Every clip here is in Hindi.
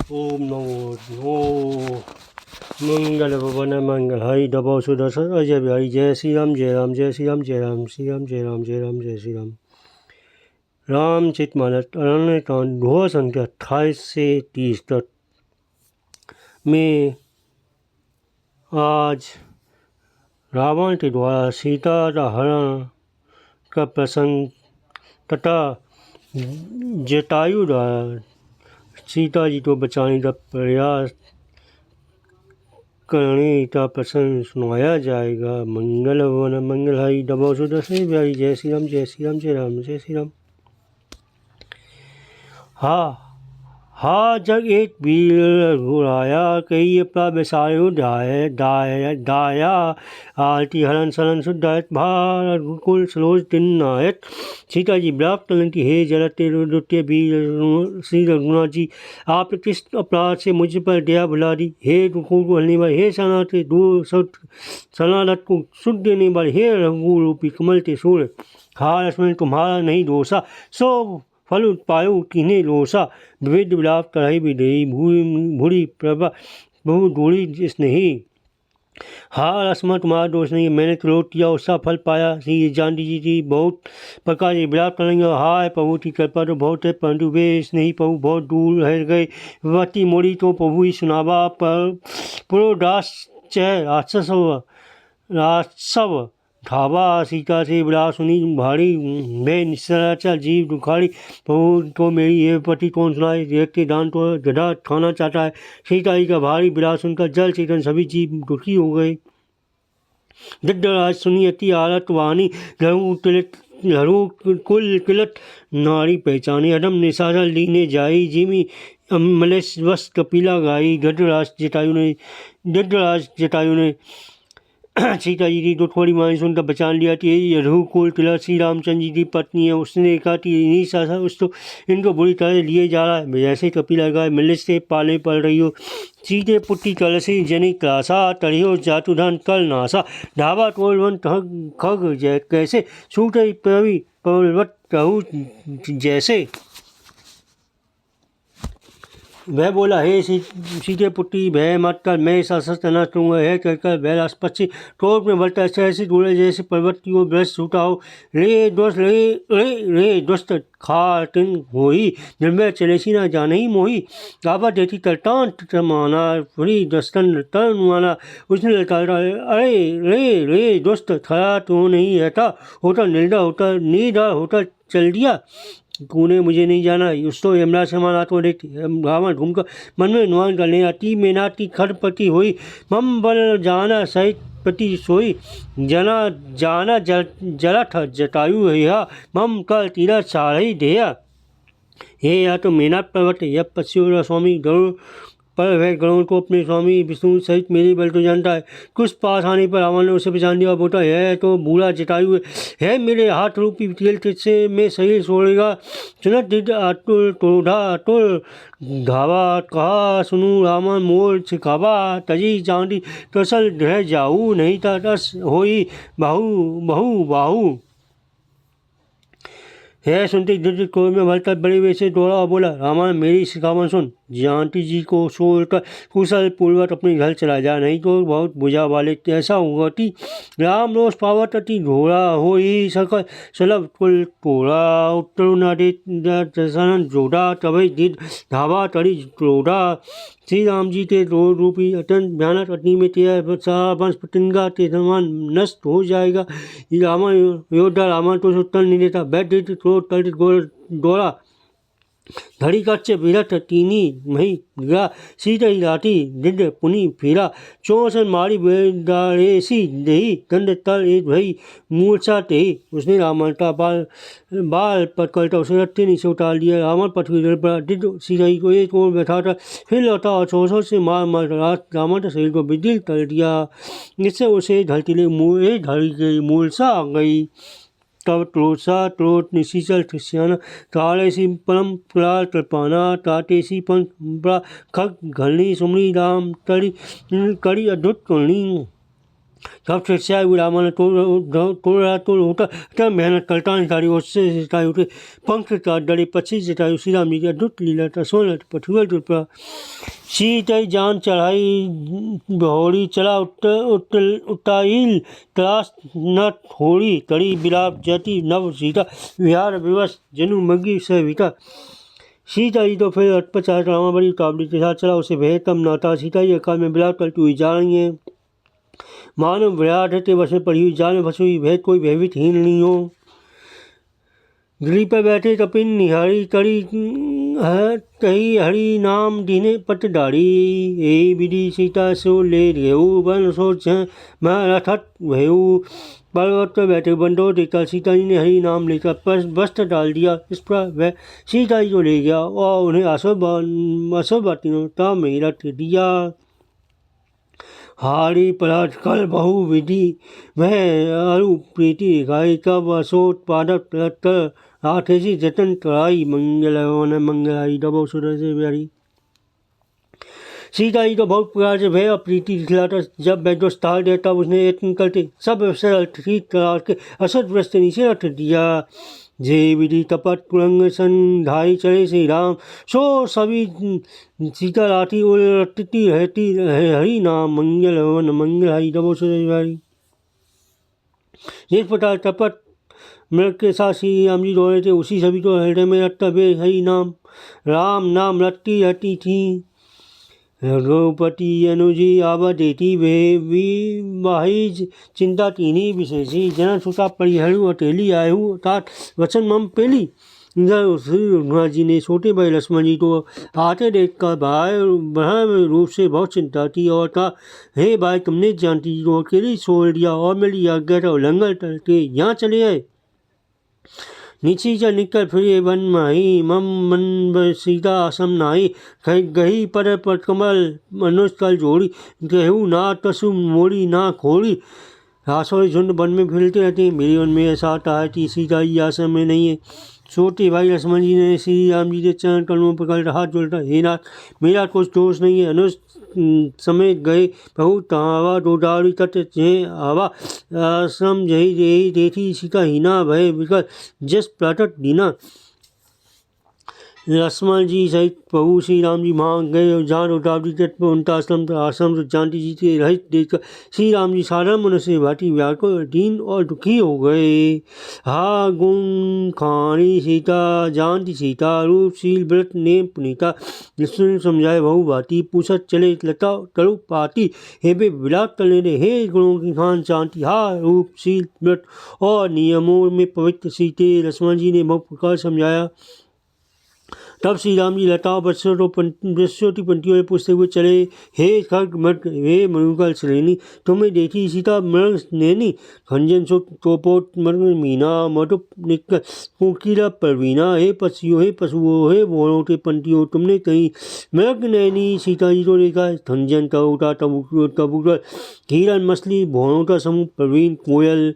ओम नमो ओ मंगल भवन मंगल हरि दबो सुदर्शन अजय बिहारी जय श्री राम जय राम जय श्री राम जय राम श्री राम जय राम जय राम जय श्री राम। रामचरित मानस अरण्य कांड दोहा संख्या 28 से 30 तक में आज रावण के द्वारा सीता का हरण का प्रसंग तथा जटायु द्वारा सीता जी को बचाने का प्रयास करने का प्रसंग सुनाया जाएगा। मंगल भवन मंगल हरि दबो सुदर्शन बिहारी जय श्री राम जय श्री राम जय राम जय श्री राम। हा जग एक वीर घुराया कई अपना बेसायो दाया आरती हरण शरण शुद्धायत भारत कुल सलोज दिन नायक। सीता जी व्याप्त तलंती हे जलते रुद्य वीर श्री रघुनाथ जी आप किस अपराध से मुझ पर दया बुला दी। हे रुकू को हलने वाले हे सनाते दूर सनादत को सुख देने वाले हे रघु रूपी कमल के सूर्य। हा लक्ष्मण तुम्हारा नहीं दोषा सो फल उत्पायो किन्हें लोसा। विविध विलाप कढ़ाई विदेही भूरी प्रभा बहु दूरी स्नेही। हा लक्ष्मण तुम्हारा दोष नहीं मैंने क्रोध किया उसका फल पाया। श्री जानकी जी की बहुत प्रकार ये विलाप करेंगे। हाय प्रभु की कृपा तो बहुत है परंतु वे स्नेही प्रभु बहुत दूर रह गए। वती मोड़ी तो प्रभु ही सुनावा पर पुरोदास चह राक्षव धावा। सीता से विलाप सुनी भारी मैं निश्चराचार जीव दुखारी। प्रभु तो मेरी ये पति कौन सुनाए देखते दान तो गधा खाना चाहता है। सीता जी का भारी विलाप सुनकर जल चेतन सभी जीव दुखी हो गए। दृढ़राज सुनी अति आरत वाणी लहू कुल किलत नारी पहचानी। अदम निशाचर लीने जाई जिमी मलेश वस्त कपिला गाई। गढ़राज जटायु ने सीता जी की तो थोड़ी मानी सुनकर बचान लिया थी। रघुकुल तिलक श्री रामचंद्र जी की पत्नी है उसने कहा कि नहीं सासा उस तो इनको बुरी तरह लिए जा रहा है। जैसे कपिला गाय मिलिस से पाले पड़ रही हो। सीते पुट्टी कलसी जनी क्लासा तरियो जातुधन कल नासा। ढाबा टोलवन खग जय कैसे सूट पवी पवलवत कहू जैसे। वह बोला हे सीते पुत्री भय मत कर मैं सशस्त्र न करूँगा। है कहकर वह पक्षी टोप में बढ़ता ऐसे डोले जैसे पर्वत की ओर ब्रश छूटा हो। रे दोस्त रे दोस्त खा तिन होई निर्भय चलेसी ना जाने ही मोही। गावा देती तलतान माना पूरी दस्तन तन माना। उसने ललकारा अरे रे दोस्त खड़ा तो नहीं रहता होता निर्डर होता नीडर होता चल दिया। तूने मुझे नहीं जाना उस तो यमुना से माना तो देखती रावण घूमकर मन में नुआन करने आती मेनाती खड़पति हुई। मम बल जाना सहित पति सोई जना जाना जलठ जटायु है मम कल तीरा चाढ़ी देया। हे या तो मेनाथ पर्वत यह पश्चिम स्वामी गरुड़ पर वह गरुड़ को अपने स्वामी विष्णु सहित मेरी बल तो जानता है। कुछ पास आने पर रावण ने उसे पहचान दिया। बोटा है तो बूढ़ा जटायु है मेरे हाथ रूपी तेल से मैं शरीर छोड़ेगा। चुनत दिद अतुल टोढ़ा अतुल धावा कहा सुनू रावण मोर सिखावा। तजी चांदी कसल रह जाऊ नहीं था रस होई बहु बाहू। है सुनते दिव्य क्रोध में भरकर बड़े वैसे दौड़ा और बोला रावण मेरी सिखावन सुन। जानकी जी को छोड़कर कुशल पूर्वक अपने घर चला जा नहीं तो बहुत बुझा वाले ऐसा होगा कि राम रोष पावत अति घोड़ा हो ही सकल सलभ कुल टोड़ा उत्तर नादे जोड़ा तभी दिद धावा तड़ी जोड़ा। श्री राम जी के रोड रूपी अत्यंत भयानक अग्नि में तेरा वंश प्रतिंगा के समान नष्ट हो जाएगा। रावण योद्धा रावण तो उत्तर नहीं देता बैठ क्रोध तड़ित दौड़ा धड़ी कच्चे विरत तीनी मही गा। सीता ही लाठी दिव्य पुनि फिरा चौसन मारी बेदारेसी दही दंड तल एक भई मूर्छा तेही। उसने रावण का बाल पकड़ता उसे रत्ते नीचे उतार दिया। रावण पृथ्वी पर दिव्य सीता को एक ओर बैठा था फिर लौटा और चौसों से मार रावण के शरीर को विदिल कर दिया। इससे उसे धरती मूर्छा आ गई। तब क्रोध निशीचल ठिस्याना ताड़ेसी परम पुराल कृपाना ताटेसी पंख खग घरणी सुमरी राम तड़ी कड़ी अद्भुत करणी। सब शिष्या रामाने तोड़ होता मेहनत करता नहीं तारी उससे जटायु के पंख का डरे पक्षी जटायु श्री राम जी की अद्भुत लीला था सोलह पठुअल टुपा सीता जान चढ़ाई बहोड़ी चला उटाइल तलाश न थोड़ी तड़ी बिलाप जति नव सीता विहार विवश जनु मगी सविता सीता जी तो फिर अटपचार रामा बड़ी काबली के साथ चला उसे भय कम ना था सीता जी अकाल में बिलाप तलती हुई जा रही है मानो विराट है बस में पड़ी हुई जाल में फंसी हुई भय कोई भयभीत हीन नहीं हो गिरी पर बैठे तपिन निहारी करी कही हरि नाम दीने पट डाड़ी ए विधि सीता सो ले रेऊ बन सोच रथत भयू पर्वत पर बैठे बंदो देखा सीता जी ने हरि नाम लेकर वस्त्र डाल दिया इस पर वह सीता जी को ले गया और उन्हें आशोबाती में रख दिया हारी पराठ कल बहु विधि वह अरु प्रीति गाय कब असोत पादक आठेसी जतन कराई मंगल मंगलाई डबो सुर से प्यारी सीता जी तो बहुत प्रकार से भय और प्रीति दिखलाता जब वह जो स्थाल देता उसने यत्न करते सब सरल ठीक करा के असत व्रस्त नीचे रख दिया जे विधि तपत पुरंग संधाई चले श्री राम सो सभी सीता लाठी उलटती रहती हरि नाम मंगल वन मंगल हरि डबो सुरवारी जिस प्रकार तपत मृग के साथ श्री राम जी रो रहे थे उसी सभी को हृदय में रखता वे हरि राम नाम रटती रहती थी रघुपति अनुजी आवा देती वे वाहिज चिंता तीनी विशेषी जन सुता परिहरु अटेली आयु तात वचन मम पेली इधर श्री रघुनाथ जी ने छोटे भाई लक्ष्मण जी को आते देखकर भाई ब्रह्म रूप से बहुत चिंता थी और कहा हे भाई तुमने जानती को अकेली छोड़ दिया और मेरी आज्ञा का उल्लंघन करके यहाँ चले आए नीची जा निकल फिर वन माही मम मन सीता आसम नाई गही पर कमल मनुष्य कल जोड़ी गेहूँ ना तसु मोड़ी ना खोड़ी रासोई झुंड वन में फिरते रहते हैं मेरे मन में ऐसा आता है कि सीता जी आश्रम में नहीं है छोटे भाई लक्ष्मण जी ने श्री राम जी के चरण कलमों पर कल हाथ जोड़ता हे नाथ मेरा कुछ दोष नहीं है अनुज समय गए बहु तावा डोडारी तट जे आवा आश्रम जही देही देठी सीता हीना भय विकल जिस प्रटट दीना लक्ष्मण जी सहित प्रभु श्री राम जी वहाँ गए और जहाँ रोटावटी तट पर उनका आश्रम तो जानती जी के रहित देखकर श्री राम जी साधारण मन से भाटी व्यार को दीन और दुखी हो गए हा गुण खानी सीता जानती सीता रूपशील व्रत नेम पुनीता जिसने समझाए बहु भाती पूछत चले लता तरु पाती हे बे विलाप करने दे हे गुणों की खान जानती हा रूपशील व्रत और नियमों में पवित्र सीते लक्ष्मण जी ने बहु प्रकार समझाया तब श्री राम जी लताओं बरसोटी पंक्तियों में पूछते हुए चले हे खग मृग हे मृगल श्रेणी तुम्हें देखी सीता मृग नैनी खंजन सुख टोपोट मृग मीना मटुप निकल कुकीला परवीना हे पक्षियों हे पशुओं हे भोरोटे पंक्तियों तुमने कहीं मृग नैनी सीता जी को देखा खंजन कबूटा कबूतर हिरन मछली भोरोटा समूह प्रवीण कोयल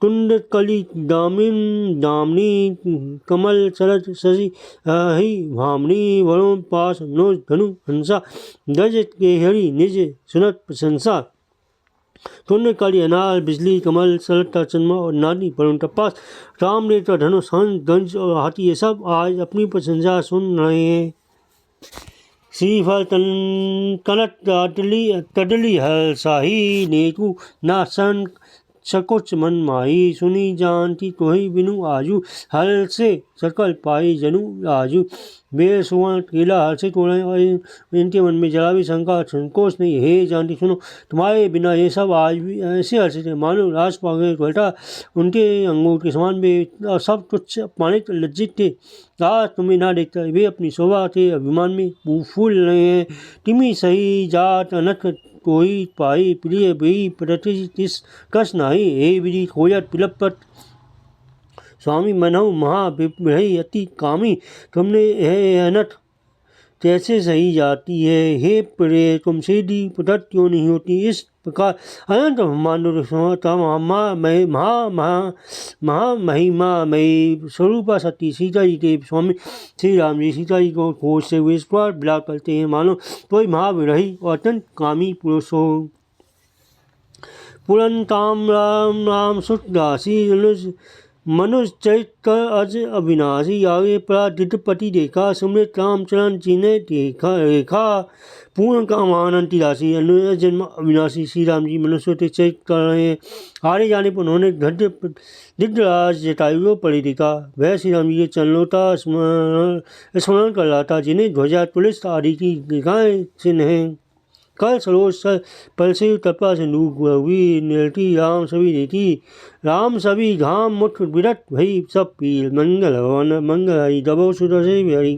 कुंड कली दामिनी कमल शरद शशि ही भामनी वरुण पास नोज धनु हंसा गज केहरी निज सुनत प्रशंसा तुण्य काली अनार बिजली कमल सरलता चंद्रमा और नानी वरुण तपास राम ने तो धनुष हंस गंज और हाथी ये सब आज अपनी प्रशंसा सुन रहे हैं श्रीफल कनक तडली हल शाही नेतु नासन सकुच मन माही सुनी जानती कोई बिनु आजू हल से सकल पाई जनु आजू बेर सुवर्ण केला हल से तोड़े और इनके मन में जरा भी शंका संकोच नहीं हे जानती सुनो तुम्हारे बिना ये सब आज भी ऐसे हर्षित है मानो राज पागे घटा उनके अंगूर के समान में सब तुच्छ पाने लज्जित थे आज तुम्हें ना देखता वे अपनी शोभा थे अभिमान में फूल रहे हैं तिमी सही जात अनक कोई पाई प्रिय बई प्रतिस कस नाही हे विधि खोजत पिलपत स्वामी मनहु महाविभ्रही अति कामी तुमने हे अनथ कैसे सही जाती है हे प्रिय तुमसे दी पुटत क्यों नहीं होती इस प्रकार अनंत महामहिमा मई स्वरूपा सती सीता जी के स्वामी श्री राम जी सीता जी को खोज से हुए इस प्रकार विलाप करते हैं मानो कोई महाविरही और अत्यंत कामी पुरुष हो पुरंताम राम राम सुखदासी मनुष्य चरित्र अज अविनाशी आगे परादितपति देखा सुमृत रामचरण जी ने देखा रेखा पूर्ण कामानंती राशि जन्म अविनाशी श्री राम जी मनुष्य के चरित्र कर रहे हैं। हारे जाने पर उन्होंने दिग्गराज जटायु पड़े देखा। वह श्री राम जी के चरणों का स्मरण कर रहा था जिन्हें ध्वजा तुलिस आदि की दिखाएं चिन्ह हैं। कल सरोज पल से तपा से नूक हुई निरती राम सभी नीति राम सभी धाम मुठ विरत भई सब पीर मंगल भवन मंगल हरि दबो सुदर्शे हरि।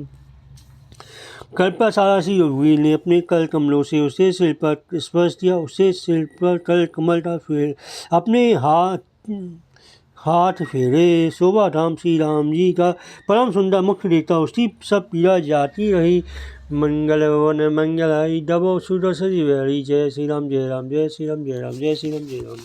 कल्पा सारा सी हुई ने अपने कल कमलों से उसे सिर पर स्पर्श किया। उससे सिर पर कल कमल का फेर अपने हाथ फेरे। शोभा धाम श्री राम जी का परम सुंदर मुख देता उसकी सब पीड़ा जाती रही। मंगल भवन मंगल हरि दबो सुदर्शन हरि। जय श्री राम जय राम जय श्री राम जय राम जय श्री राम जय राम।